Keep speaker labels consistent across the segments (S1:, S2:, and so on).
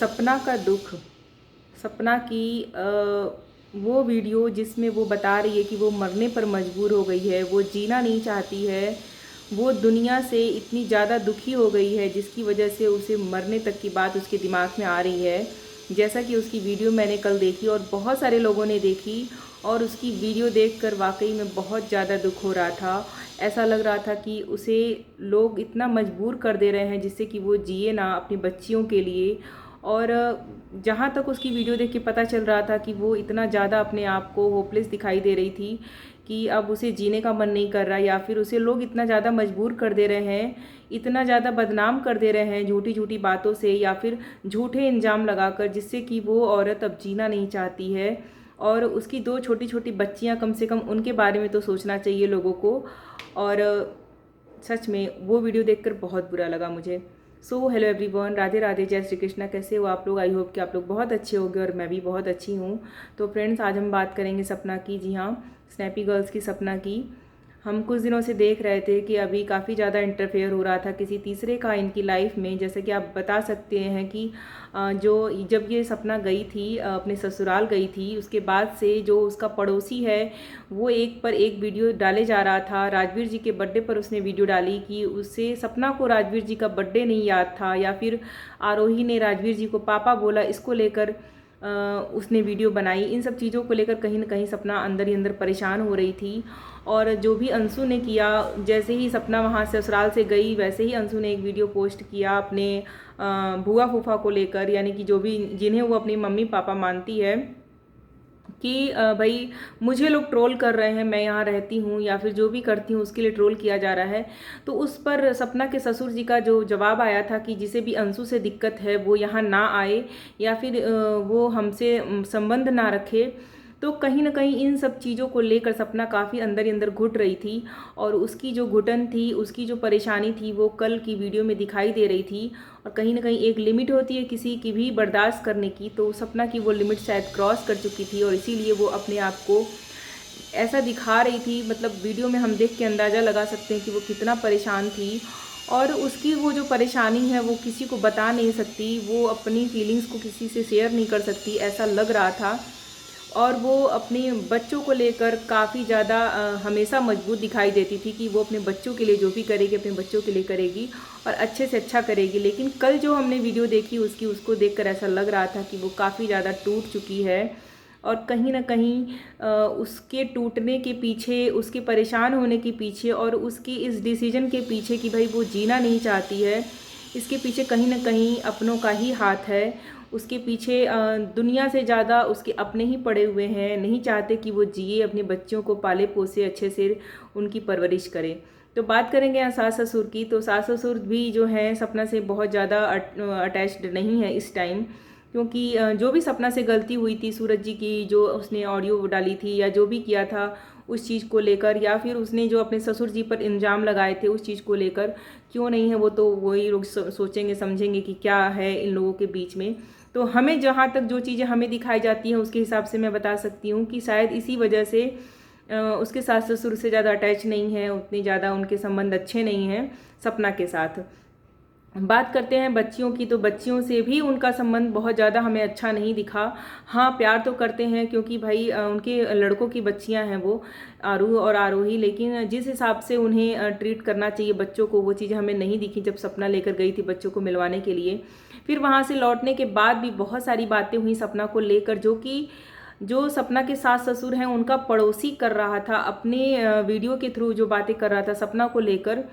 S1: सपना का दुख। सपना की वो वीडियो जिसमें वो बता रही है कि वो मरने पर मजबूर हो गई है, वो जीना नहीं चाहती है, वो दुनिया से इतनी ज़्यादा दुखी हो गई है जिसकी वजह से उसे मरने तक की बात उसके दिमाग में आ रही है। जैसा कि उसकी वीडियो मैंने कल देखी और बहुत सारे लोगों ने देखी, और उसकी वीडियो देखकर वाकई में बहुत ज़्यादा दुख हो रहा था। ऐसा लग रहा था कि उसे लोग इतना मजबूर कर दे रहे हैं जिससे कि वो जिए ना अपनी बच्चियों के लिए। और जहाँ तक उसकी वीडियो देख के पता चल रहा था कि वो इतना ज़्यादा अपने आप को होपलेस दिखाई दे रही थी कि अब उसे जीने का मन नहीं कर रहा, या फिर उसे लोग इतना ज़्यादा मजबूर कर दे रहे हैं, इतना ज़्यादा बदनाम कर दे रहे हैं झूठी झूठी बातों से या फिर झूठे इल्ज़ाम लगाकर, जिससे कि वो औरत अब जीना नहीं चाहती है। और उसकी दो छोटी छोटी बच्चियां, कम से कम उनके बारे में तो सोचना चाहिए लोगों को। और सच में वो वीडियो देखकर बहुत बुरा लगा मुझे। So hello everyone, Radhe Radhe, जय श्री कृष्णा। कैसे हो आप लोग? आई होप कि आप लोग बहुत अच्छे होंगे और मैं भी बहुत अच्छी हूँ। तो फ्रेंड्स, आज हम बात करेंगे सपना की। जी हाँ, स्नैपी गर्ल्स की सपना की। हम कुछ दिनों से देख रहे थे कि अभी काफ़ी ज़्यादा इंटरफेयर हो रहा था किसी तीसरे का इनकी लाइफ में। जैसे कि आप बता सकते हैं कि जो जब ये सपना गई थी, अपने ससुराल गई थी, उसके बाद से जो उसका पड़ोसी है वो एक पर एक वीडियो डाले जा रहा था। राजवीर जी के बर्थडे पर उसने वीडियो डाली कि उससे सपना को राजवीर जी का बर्थडे नहीं याद था, या फिर आरोही ने राजवीर जी को पापा बोला, इसको लेकर उसने वीडियो बनाई। इन सब चीज़ों को लेकर कहीं ना कहीं सपना अंदर ही अंदर परेशान हो रही थी। और जो भी अंशु ने किया, जैसे ही सपना वहाँ से ससुराल से गई वैसे ही अंशु ने एक वीडियो पोस्ट किया अपने बुआ फूफा को लेकर, यानी कि जो भी जिन्हें वो अपनी मम्मी पापा मानती है, कि भाई मुझे लोग ट्रोल कर रहे हैं, मैं यहाँ रहती हूँ या फिर जो भी करती हूँ उसके लिए ट्रोल किया जा रहा है। तो उस पर सपना के ससुर जी का जो जवाब आया था कि जिसे भी अंशु से दिक्कत है वो यहाँ ना आए, या फिर वो हमसे संबंध ना रखे। तो कहीं ना कहीं इन सब चीज़ों को लेकर सपना काफ़ी अंदर ही अंदर घुट रही थी, और उसकी जो घुटन थी, उसकी जो परेशानी थी, वो कल की वीडियो में दिखाई दे रही थी। और कहीं ना कहीं एक लिमिट होती है किसी की भी बर्दाश्त करने की, तो सपना की वो लिमिट शायद क्रॉस कर चुकी थी, और इसीलिए वो अपने आप को ऐसा दिखा रही थी। मतलब वीडियो में हम देख के अंदाज़ा लगा सकते हैं कि वो कितना परेशान थी, और उसकी वो जो परेशानी है वो किसी को बता नहीं सकती, वो अपनी फीलिंग्स को किसी से शेयर नहीं कर सकती, ऐसा लग रहा था। और वो अपने बच्चों को लेकर काफ़ी ज़्यादा हमेशा मजबूत दिखाई देती थी कि वो अपने बच्चों के लिए जो भी करेगी अपने बच्चों के लिए करेगी और अच्छे से अच्छा करेगी। लेकिन कल जो हमने वीडियो देखी उसकी, उसको देखकर ऐसा लग रहा था कि वो काफ़ी ज़्यादा टूट चुकी है। और कहीं ना कहीं उसके टूटने के पीछे, उसके परेशान होने के पीछे और उसकी इस डिसीजन के पीछे कि भाई वो जीना नहीं चाहती है, इसके पीछे कहीं ना कहीं अपनों का ही हाथ है। उसके पीछे दुनिया से ज़्यादा उसके अपने ही पड़े हुए हैं, नहीं चाहते कि वो जिए, अपने बच्चों को पाले पोसे, अच्छे से उनकी परवरिश करे। तो बात करेंगे यहाँ सास ससुर की। तो सास ससुर भी जो है सपना से बहुत ज़्यादा अटैच्ड नहीं है इस टाइम, क्योंकि जो भी सपना से गलती हुई थी, सूरज जी की जो उसने ऑडियो डाली थी या जो भी किया था उस चीज़ को लेकर, या फिर उसने जो अपने ससुर जी पर इल्ज़ाम लगाए थे उस चीज़ को लेकर, क्यों नहीं है वो तो वही लोग सोचेंगे समझेंगे कि क्या है इन लोगों के बीच में। तो हमें जहाँ तक जो चीज़ें हमें दिखाई जाती हैं उसके हिसाब से मैं बता सकती हूँ कि शायद इसी वजह से उसके सास ससुर से ज़्यादा अटैच नहीं है, उतनी ज़्यादा उनके संबंध अच्छे नहीं हैं सपना के साथ। बात करते हैं बच्चियों की, तो बच्चियों से भी उनका संबंध बहुत ज़्यादा हमें अच्छा नहीं दिखा। हाँ, प्यार तो करते हैं क्योंकि भाई उनके लड़कों की बच्चियां हैं वो, आरू और आरोही, लेकिन जिस हिसाब से उन्हें ट्रीट करना चाहिए बच्चों को, वो चीज़ें हमें नहीं दिखी जब सपना लेकर गई थी बच्चों को मिलवाने के लिए। फिर वहाँ से लौटने के बाद भी बहुत सारी बातें हुई सपना को लेकर, जो कि जो सपना के सास ससुर हैं उनका पड़ोसी कर रहा था अपने वीडियो के थ्रू, जो बातें कर रहा था सपना को लेकर।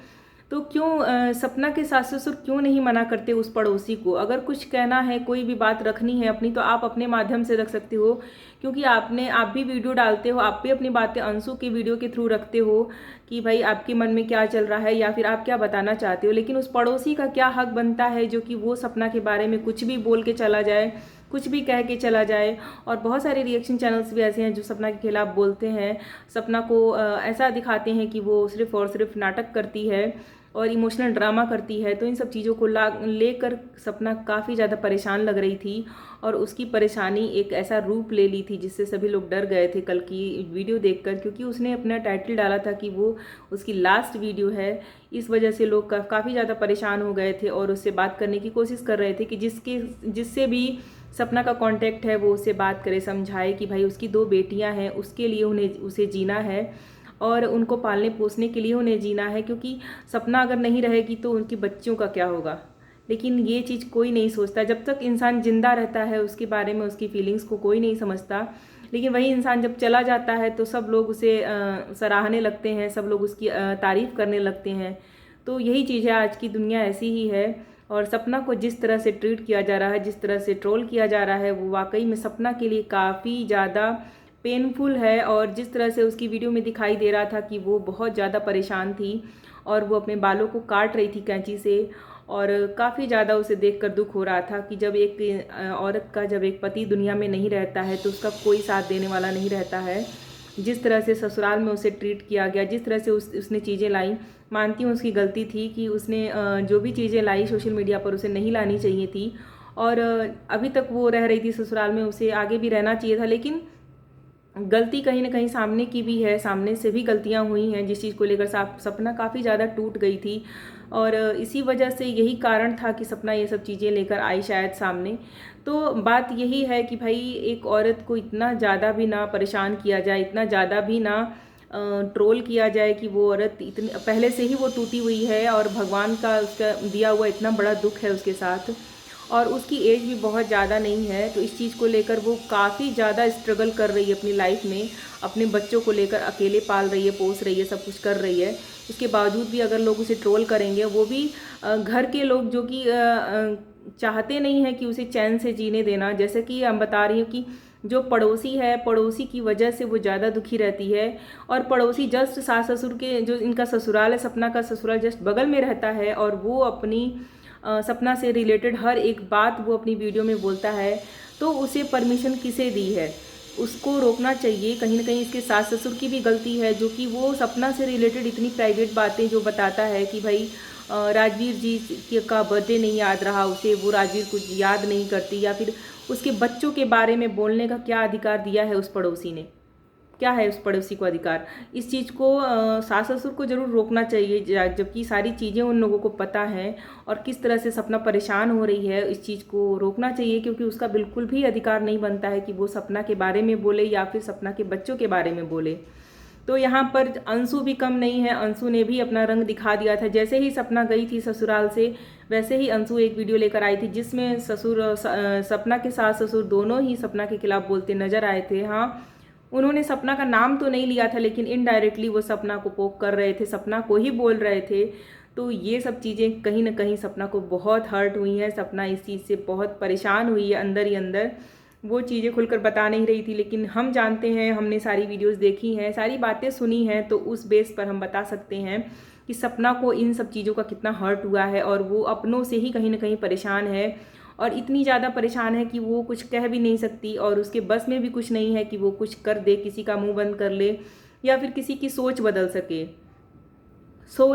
S1: तो क्यों सपना के सास ससुर क्यों नहीं मना करते उस पड़ोसी को? अगर कुछ कहना है, कोई भी बात रखनी है अपनी, तो आप अपने माध्यम से रख सकते हो, क्योंकि आप भी वीडियो डालते हो, आप भी अपनी बातें अंशु के वीडियो के थ्रू रखते हो कि भाई आपके मन में क्या चल रहा है या फिर आप क्या बताना चाहते हो। लेकिन उस पड़ोसी का क्या हक बनता है जो कि वो सपना के बारे में कुछ भी बोल के चला जाए, कुछ भी कह के चला जाए। और बहुत सारे रिएक्शन चैनल्स भी ऐसे हैं जो सपना के खिलाफ बोलते हैं, सपना को ऐसा दिखाते हैं कि वो सिर्फ और सिर्फ नाटक करती है और इमोशनल ड्रामा करती है। तो इन सब चीज़ों को लेकर सपना काफ़ी ज़्यादा परेशान लग रही थी और उसकी परेशानी एक ऐसा रूप ले ली थी जिससे सभी लोग डर गए थे कल की वीडियो देखकर, क्योंकि उसने अपना टाइटल डाला था कि वो उसकी लास्ट वीडियो है। इस वजह से लोग काफ़ी ज़्यादा परेशान हो गए थे और उससे बात करने की कोशिश कर रहे थे कि जिससे भी सपना का कांटेक्ट है वो उससे बात करे, समझाए कि भाई उसकी 2 बेटियां हैं, उसके लिए उसे जीना है और उनको पालने पोसने के लिए उन्हें जीना है, क्योंकि सपना अगर नहीं रहेगी तो उनकी बच्चियों का क्या होगा। लेकिन ये चीज़ कोई नहीं सोचता। जब तक इंसान जिंदा रहता है उसके बारे में, उसकी फीलिंग्स को कोई नहीं समझता। लेकिन वही इंसान जब चला जाता है तो सब लोग उसे सराहने लगते हैं, सब लोग उसकी तारीफ़ करने लगते हैं। तो यही चीज़ है, आज की दुनिया ऐसी ही है। और सपना को जिस तरह से ट्रीट किया जा रहा है, जिस तरह से ट्रोल किया जा रहा है, वो वाकई में सपना के लिए काफ़ी ज़्यादा पेनफुल है। और जिस तरह से उसकी वीडियो में दिखाई दे रहा था कि वो बहुत ज़्यादा परेशान थी और वो अपने बालों को काट रही थी कैंची से, और काफ़ी ज़्यादा उसे देखकर दुख हो रहा था कि जब एक औरत का जब एक पति दुनिया में नहीं रहता है तो उसका कोई साथ देने वाला नहीं रहता है। जिस तरह से ससुराल में उसे ट्रीट किया गया, जिस तरह से उसने चीज़ें लाई, मानती हूँ उसकी गलती थी कि उसने जो भी चीज़ें लाई सोशल मीडिया पर उसे नहीं लानी चाहिए थी। और अभी तक वो रह रही थी ससुराल में, उसे आगे भी रहना चाहिए था। लेकिन गलती कहीं ना कहीं सामने की भी है, सामने से भी गलतियां हुई हैं, जिस चीज़ को लेकर सपना काफ़ी ज़्यादा टूट गई थी। और इसी वजह से यही कारण था कि सपना ये सब चीज़ें लेकर आई शायद सामने। तो बात यही है कि भाई एक औरत को इतना ज़्यादा भी ना परेशान किया जाए, इतना ज़्यादा भी ना ट्रोल किया जाए कि वो औरत इतनी पहले से ही वो टूटी हुई है और भगवान का उसका दिया हुआ इतना बड़ा दुख है उसके साथ, और उसकी एज भी बहुत ज़्यादा नहीं है। तो इस चीज़ को लेकर वो काफ़ी ज़्यादा स्ट्रगल कर रही है अपनी लाइफ में, अपने बच्चों को लेकर अकेले पाल रही है, पोस रही है, सब कुछ कर रही है। इसके बावजूद भी अगर लोग उसे ट्रोल करेंगे, वो भी घर के लोग जो कि चाहते नहीं हैं कि उसे चैन से जीने देना। जैसे कि हम बता रही हूँ कि जो पड़ोसी है, पड़ोसी की वजह से वो ज़्यादा दुखी रहती है। और पड़ोसी जस्ट सास ससुर के, जो इनका ससुराल है, सपना का ससुराल जस्ट बगल में रहता है, और वो अपनी सपना से रिलेटेड हर एक बात वो अपनी वीडियो में बोलता है। तो उसे परमिशन किसे दी है? उसको रोकना चाहिए। कहीं ना कहीं इसके सास ससुर की भी गलती है, जो कि वो सपना से रिलेटेड इतनी प्राइवेट बातें जो बताता है कि भाई राजवीर जी का बर्थडे नहीं याद रहा उसे, वो राजवीर कुछ याद नहीं करती, या फिर उसके बच्चों के बारे में बोलने का क्या अधिकार दिया है उस पड़ोसी ने? क्या है उस पड़ोसी को अधिकार? इस चीज़ को सास ससुर को ज़रूर रोकना चाहिए, जबकि सारी चीज़ें उन लोगों को पता है। और किस तरह से सपना परेशान हो रही है, इस चीज़ को रोकना चाहिए, क्योंकि उसका बिल्कुल भी अधिकार नहीं बनता है कि वो सपना के बारे में बोले या फिर सपना के बच्चों के बारे में बोले। तो यहाँ पर अंशु भी कम नहीं है, अंशु ने भी अपना रंग दिखा दिया था। जैसे ही सपना गई थी ससुराल से, वैसे ही अंशु एक वीडियो लेकर आई थी जिसमें सपना के सास ससुर दोनों ही सपना के खिलाफ बोलते नजर आए थे। हाँ, उन्होंने सपना का नाम तो नहीं लिया था, लेकिन इनडायरेक्टली वो सपना को पोक कर रहे थे, सपना को ही बोल रहे थे। तो ये सब चीज़ें कहीं ना कहीं सपना को बहुत हर्ट हुई हैं। सपना इस चीज़ से बहुत परेशान हुई है अंदर ही अंदर। वो चीज़ें खुलकर बता नहीं रही थी, लेकिन हम जानते हैं, हमने सारी वीडियोस देखी हैं, सारी बातें सुनी हैं, तो उस बेस पर हम बता सकते हैं कि सपना को इन सब चीज़ों का कितना हर्ट हुआ है। और वो अपनों से ही कहीं ना कहीं परेशान है, और इतनी ज़्यादा परेशान है कि वो कुछ कह भी नहीं सकती, और उसके बस में भी कुछ नहीं है कि वो कुछ कर दे, किसी का मुंह बंद कर ले या फिर किसी की सोच बदल सके।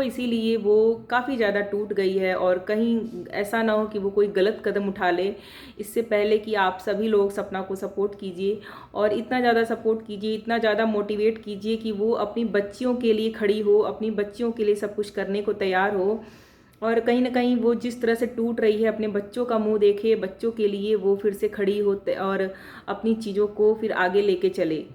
S1: इसीलिए वो काफ़ी ज़्यादा टूट गई है, और कहीं ऐसा ना हो कि वो कोई गलत कदम उठा ले। इससे पहले कि आप सभी लोग सपना को सपोर्ट कीजिए, और इतना ज़्यादा सपोर्ट कीजिए, इतना ज़्यादा मोटिवेट कीजिए कि वो अपनी बच्चियों के लिए खड़ी हो, अपनी बच्चियों के लिए सब कुछ करने को तैयार हो। और कहीं ना कहीं वो जिस तरह से टूट रही है, अपने बच्चों का मुंह देखे, बच्चों के लिए वो फिर से खड़ी होते और अपनी चीज़ों को फिर आगे लेके चले।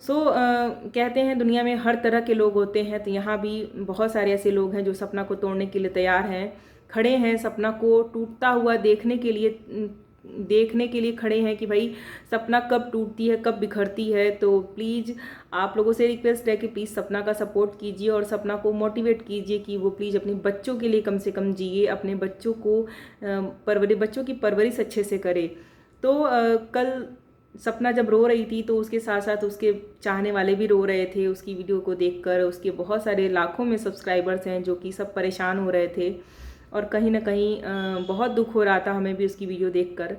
S1: कहते हैं दुनिया में हर तरह के लोग होते हैं, तो यहाँ भी बहुत सारे ऐसे लोग हैं जो सपना को तोड़ने के लिए तैयार हैं, खड़े हैं, सपना को टूटता हुआ देखने के लिए खड़े हैं कि भाई सपना कब टूटती है, कब बिखरती है। तो प्लीज़ आप लोगों से रिक्वेस्ट है कि प्लीज़ सपना का सपोर्ट कीजिए, और सपना को मोटिवेट कीजिए कि वो प्लीज़ अपने बच्चों के लिए कम से कम जिए, अपने बच्चों को बच्चों की परवरिश अच्छे से करे। तो कल सपना जब रो रही थी तो उसके साथ साथ उसके चाहने वाले भी रो रहे थे उसकी वीडियो को देखकर। उसके बहुत सारे लाखों में सब्सक्राइबर्स हैं जो कि सब परेशान हो रहे थे, और कहीं ना कहीं बहुत दुख हो रहा था हमें भी उसकी वीडियो देखकर।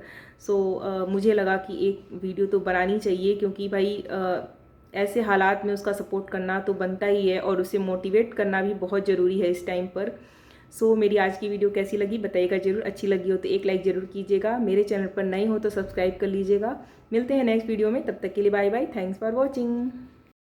S1: मुझे लगा कि एक वीडियो तो बनानी चाहिए, क्योंकि भाई ऐसे हालात में उसका सपोर्ट करना तो बनता ही है, और उसे मोटिवेट करना भी बहुत ज़रूरी है इस टाइम पर। सो मेरी आज की वीडियो कैसी लगी बताइएगा ज़रूर। अच्छी लगी हो तो एक लाइक ज़रूर कीजिएगा। मेरे चैनल पर नए हो तो सब्सक्राइब कर लीजिएगा। मिलते हैं नेक्स्ट वीडियो में, तब तक के लिए bye bye. Thanks for watching.